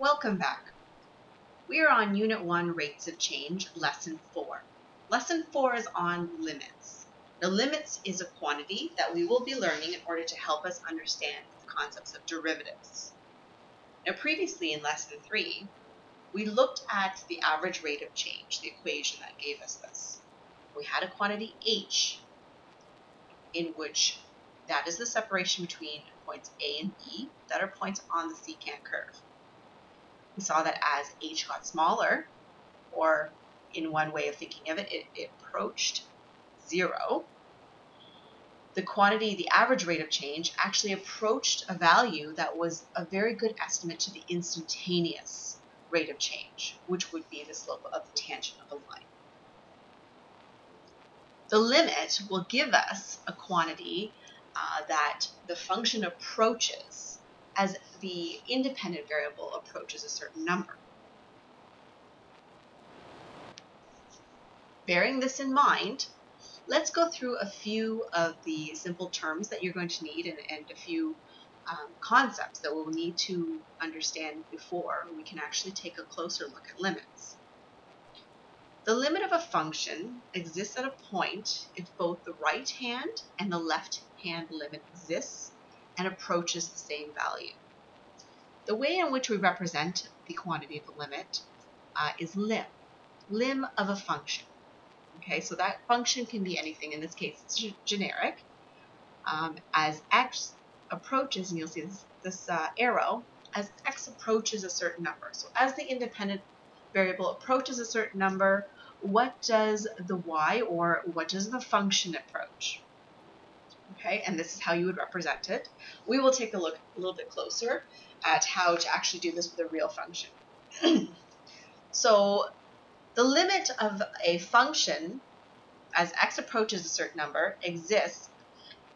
Welcome back. We are on Unit 1, Rates of Change, Lesson 4. Lesson 4 is on limits. Now, limits is a quantity that we will be learning in order to help us understand the concepts of derivatives. Now, previously in Lesson 3, we looked at the average rate of change, the equation that gave us this. We had a quantity h, in which that is the separation between points A and B that are points on the secant curve. We saw that as h got smaller, or in one way of thinking of it, it approached 0, the quantity, the average rate of change, actually approached a value that was a very good estimate to the instantaneous rate of change, which would be the slope of the tangent of a line. The limit will give us a quantity that the function approaches as the independent variable approaches a certain number. Bearing this in mind, let's go through a few of the simple terms that you're going to need and a few concepts that we'll need to understand before we can actually take a closer look at limits. The limit of a function exists at a point if both the right hand and the left hand limit exists and approaches the same value. The way in which we represent the quantity of the limit is lim of a function. Okay, so that function can be anything. In this case, it's generic. As x approaches, and you'll see this arrow, as x approaches a certain number. So as the independent variable approaches a certain number, what does the y, or what does the function approach? Okay, and this is how you would represent it. We will take a look a little bit closer at how to actually do this with a real function. So the limit of a function as x approaches a certain number exists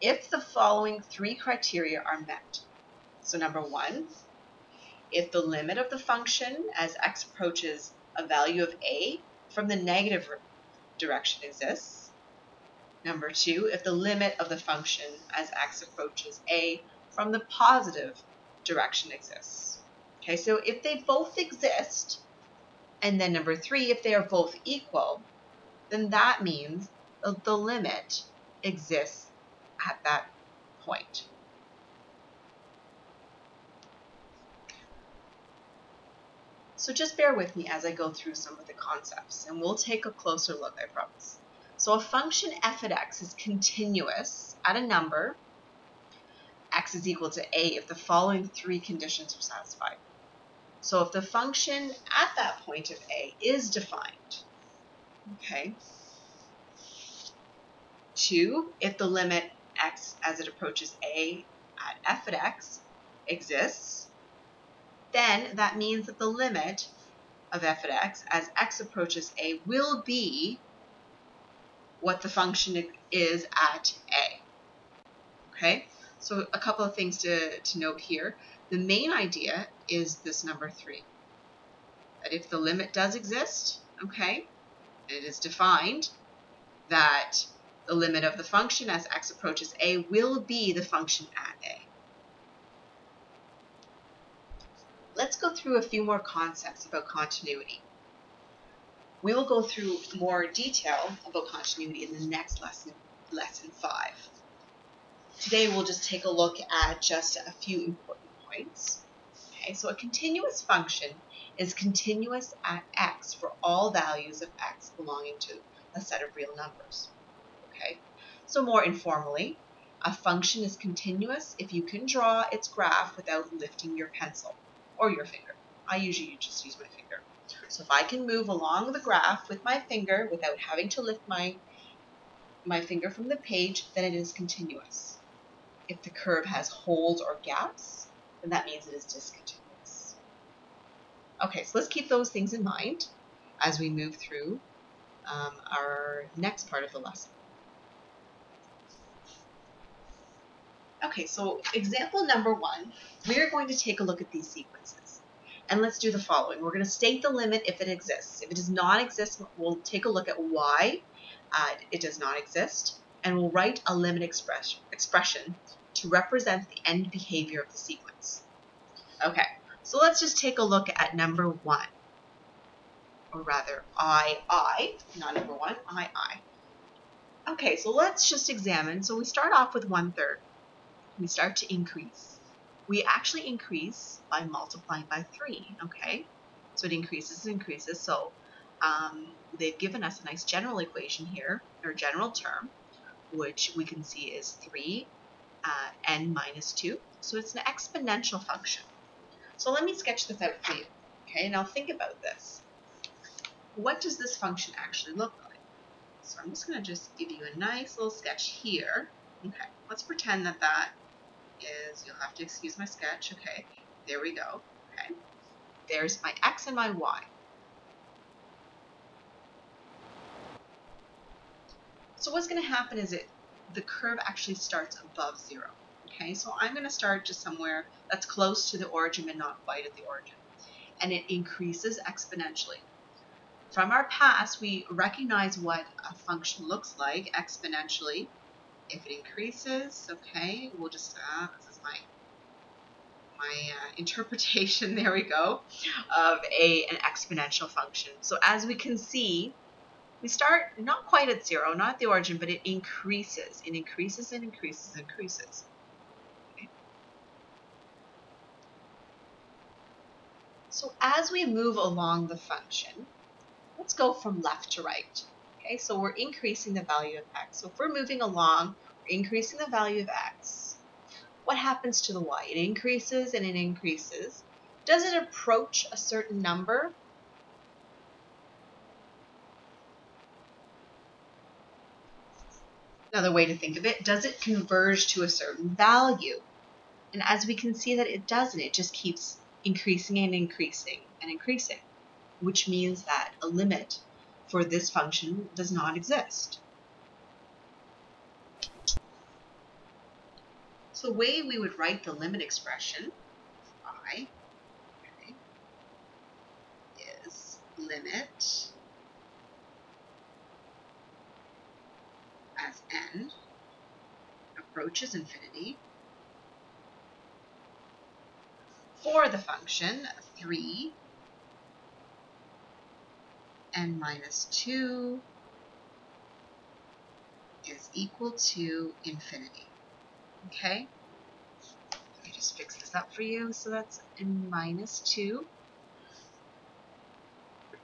if the following three criteria are met. So number one, if the limit of the function as x approaches a value of a from the negative direction exists. Number two, if the limit of the function as x approaches a from the positive direction exists. Okay, so if they both exist, and then number three, if they are both equal, then that means the limit exists at that point. So just bear with me as I go through some of the concepts, and we'll take a closer look, I promise. So a function f at x is continuous at a number x is equal to a if the following three conditions are satisfied. So if the function at that point of a is defined, okay. 2, if the limit x as it approaches a at f at x exists, then that means that the limit of f at x as x approaches a will be what the function is at a. Okay, so a couple of things to note here. The main idea is this number 3. That if the limit does exist, okay, it is defined that the limit of the function as x approaches a will be the function at a. Let's go through a few more concepts about continuity. We will go through more detail about continuity in the next lesson, lesson 5. Today we'll just take a look at just a few important points. Okay, so a continuous function is continuous at x for all values of x belonging to a set of real numbers. Okay, so more informally, a function is continuous if you can draw its graph without lifting your pencil or your finger. I usually just use my finger. So if I can move along the graph with my finger without having to lift my finger from the page, then it is continuous. If the curve has holes or gaps, then that means it is discontinuous. Okay, so let's keep those things in mind as we move through our next part of the lesson. Okay, so example number 1, we're going to take a look at these sequences. And let's do the following. We're going to state the limit if it exists. If it does not exist, we'll take a look at why it does not exist, and we'll write a limit expression to represent the end behavior of the sequence. Okay, So let's just take a look at number 1, or rather I, not number 1, I. Okay, so let's just examine. So we start off with 1/3. We start to increase. We actually increase by multiplying by 3, okay? So it increases and increases. So they've given us a nice general equation here, or general term, which we can see is 3n minus 2. So it's an exponential function. So let me sketch this out for you, okay? Now think about this. What does this function actually look like? So I'm just going to just give you a nice little sketch here. Okay, let's pretend that that is, you'll have to excuse my sketch. Okay, there we go. Okay, there's my x and my y. So what's going to happen is the curve actually starts above 0. Okay, so I'm going to start just somewhere that's close to the origin but not quite at the origin. And it increases exponentially. From our past, we recognize what a function looks like exponentially. If it increases, okay, we'll just, this is my interpretation, there we go, of an exponential function. So as we can see, we start not quite at 0, not at the origin, but it increases. It increases and increases and increases. Okay. So as we move along the function, let's go from left to right. Okay, so we're increasing the value of x. So if we're moving along, we're increasing the value of x. What happens to the y? It increases and it increases. Does it approach a certain number? Another way to think of it, does it converge to a certain value? And as we can see that it doesn't, it just keeps increasing and increasing and increasing, which means that a limit for this function does not exist. So the way we would write the limit expression, I, okay, is limit as n approaches infinity for the function 3n minus 2 is equal to infinity. Okay? Let me just fix this up for you. So that's n minus 2.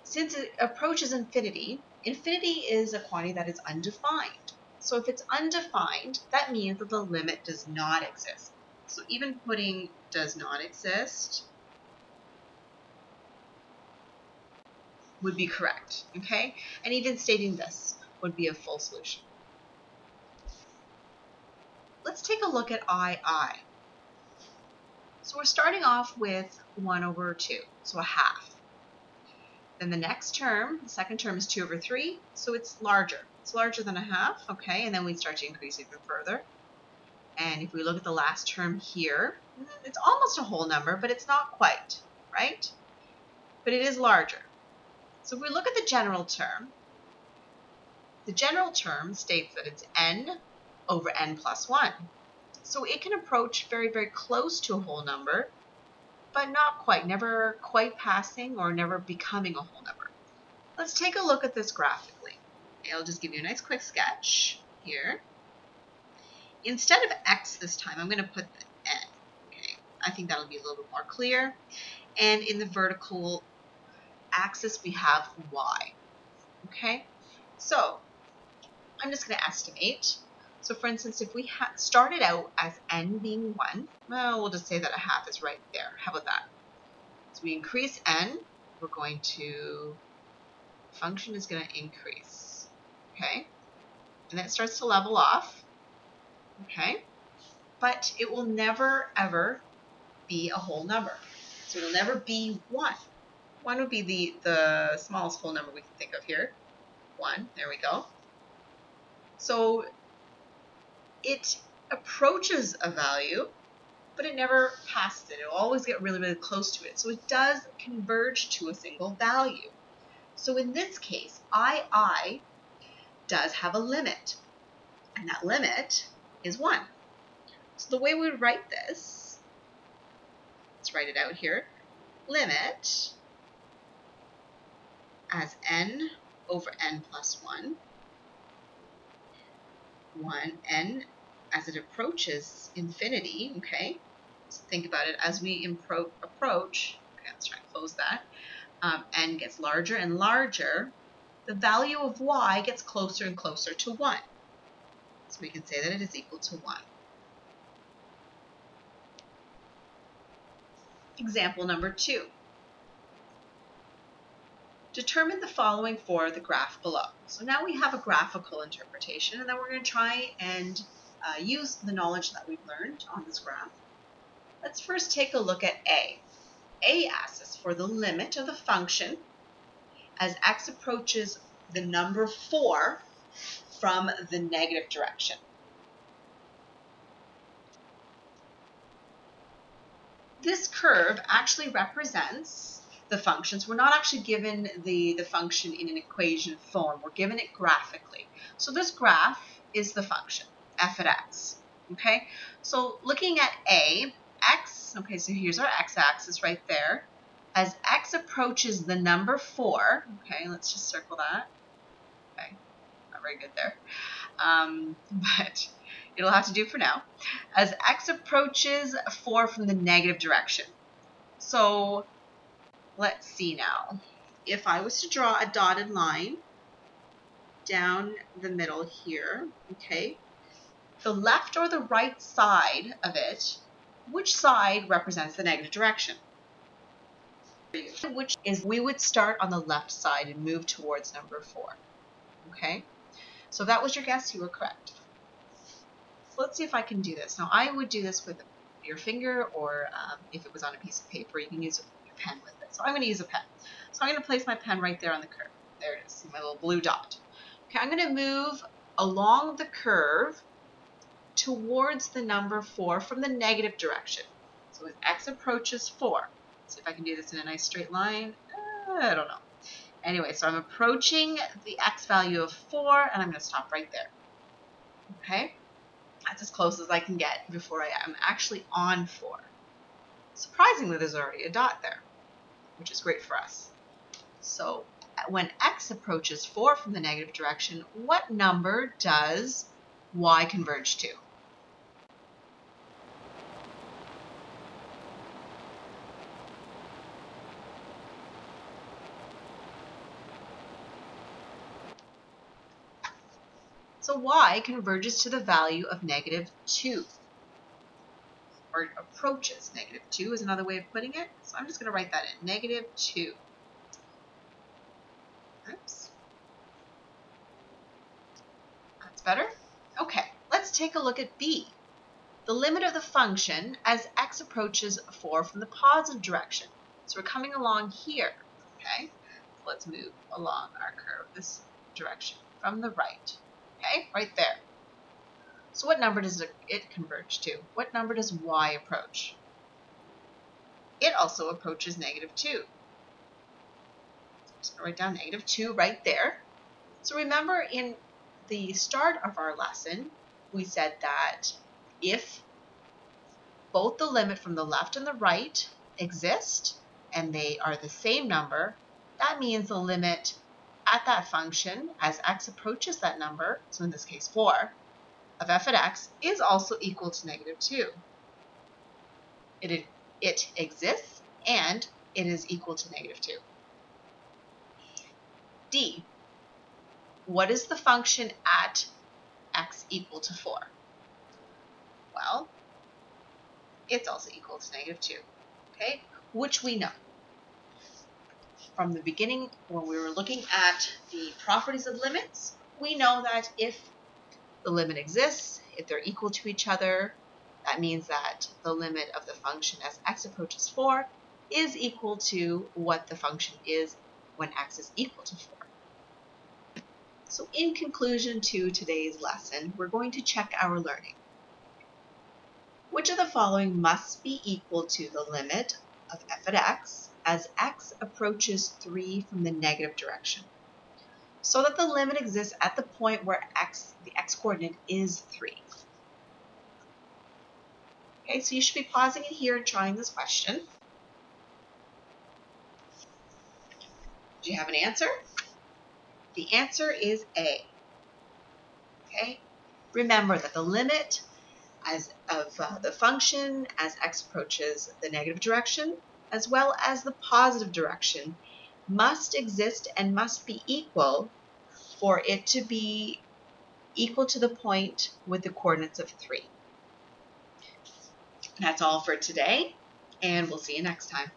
Since it approaches infinity, infinity is a quantity that is undefined. So if it's undefined, that means that the limit does not exist. So even putting does not exist would be correct, okay? And even stating this would be a full solution. Let's take a look at I. So we're starting off with 1 over 2, so a half. Then the next term, the second term is 2 over 3, so it's larger. It's larger than a half, okay? And then we start to increase even further. And if we look at the last term here, it's almost a whole number, but it's not quite, right? But it is larger. So if we look at the general term states that it's n over n plus 1. So it can approach very, very close to a whole number, but not quite, never quite passing or never becoming a whole number. Let's take a look at this graphically. Okay, I'll just give you a nice quick sketch here. Instead of x this time, I'm going to put the n. Okay, I think that'll be a little bit more clear. And in the vertical axis, we have y. Okay, so I'm just going to estimate. So for instance, if we started out as n being 1, well, we'll just say that a half is right there. How about that? So we increase n, we're going to, function is going to increase, okay? And then it starts to level off, okay? But it will never, ever be a whole number. So it'll never be 1. 1 would be the smallest whole number we can think of here. 1, there we go. So it approaches a value, but it never passes it. It'll always get really, really close to it. So it does converge to a single value. So in this case, I does have a limit, and that limit is 1. So the way we would write this, let's write it out here. limit as n over n plus 1, n as it approaches infinity, okay? So think about it as we approach, okay, let's try and close that, n gets larger and larger, the value of y gets closer and closer to 1. So we can say that it is equal to 1. Example number 2. Determine the following for the graph below. So now we have a graphical interpretation, and then we're going to try and use the knowledge that we've learned on this graph. Let's first take a look at A. A asks us for the limit of the function as x approaches the number 4 from the negative direction. This curve actually represents the functions. We're not actually given the function in an equation form. We're given it graphically. So this graph is the function, f at x. Okay, so looking at A, x, okay, so here's our x-axis right there. As x approaches the number 4, okay, let's just circle that. Okay, not very good there. But it'll have to do for now. As x approaches 4 from the negative direction. So let's see now. If I was to draw a dotted line down the middle here, okay, the left or the right side of it, which side represents the negative direction? Which is, we would start on the left side and move towards number 4. Okay, so if that was your guess, you were correct. So let's see if I can do this. Now I would do this with your finger, or if it was on a piece of paper, you can use a pen with it. So I'm going to use a pen. So I'm going to place my pen right there on the curve. There it is, see my little blue dot. Okay, I'm going to move along the curve towards the number 4 from the negative direction. So as x approaches 4, see if I can do this in a nice straight line. I don't know. Anyway, so I'm approaching the x value of 4, and I'm going to stop right there. Okay, that's as close as I can get before I am actually on 4. Surprisingly, there's already a dot there, which is great for us. So when x approaches 4 from the negative direction, what number does y converge to? So y converges to the value of -2, or approaches -2 is another way of putting it. So I'm just going to write that in, -2. Oops. That's better. Okay, let's take a look at B. The limit of the function as x approaches 4 from the positive direction. So we're coming along here, okay? So let's move along our curve this direction from the right, okay? Right there. So what number does it converge to? What number does y approach? It also approaches -2. So I'm just going to write down -2 right there. So remember in the start of our lesson, we said that if both the limit from the left and the right exist, and they are the same number, that means the limit at that function as x approaches that number, so in this case 4, of f at x is also equal to -2. It exists and it is equal to -2. D. What is the function at x equal to 4? Well, it's also equal to -2, okay? Which we know. From the beginning, when we were looking at the properties of limits, we know that if the limit exists, if they're equal to each other, that means that the limit of the function as x approaches 4 is equal to what the function is when x is equal to 4. So in conclusion to today's lesson, we're going to check our learning. Which of the following must be equal to the limit of f at x as x approaches 3 from the negative direction, so that the limit exists at the point where the x coordinate is 3. Okay, so you should be pausing it here and trying this question. Do you have an answer? The answer is A. Okay? Remember that the limit of the function as x approaches the negative direction, as well as the positive direction, must exist and must be equal for it to be equal to the point with the coordinates of 3. That's all for today, and we'll see you next time.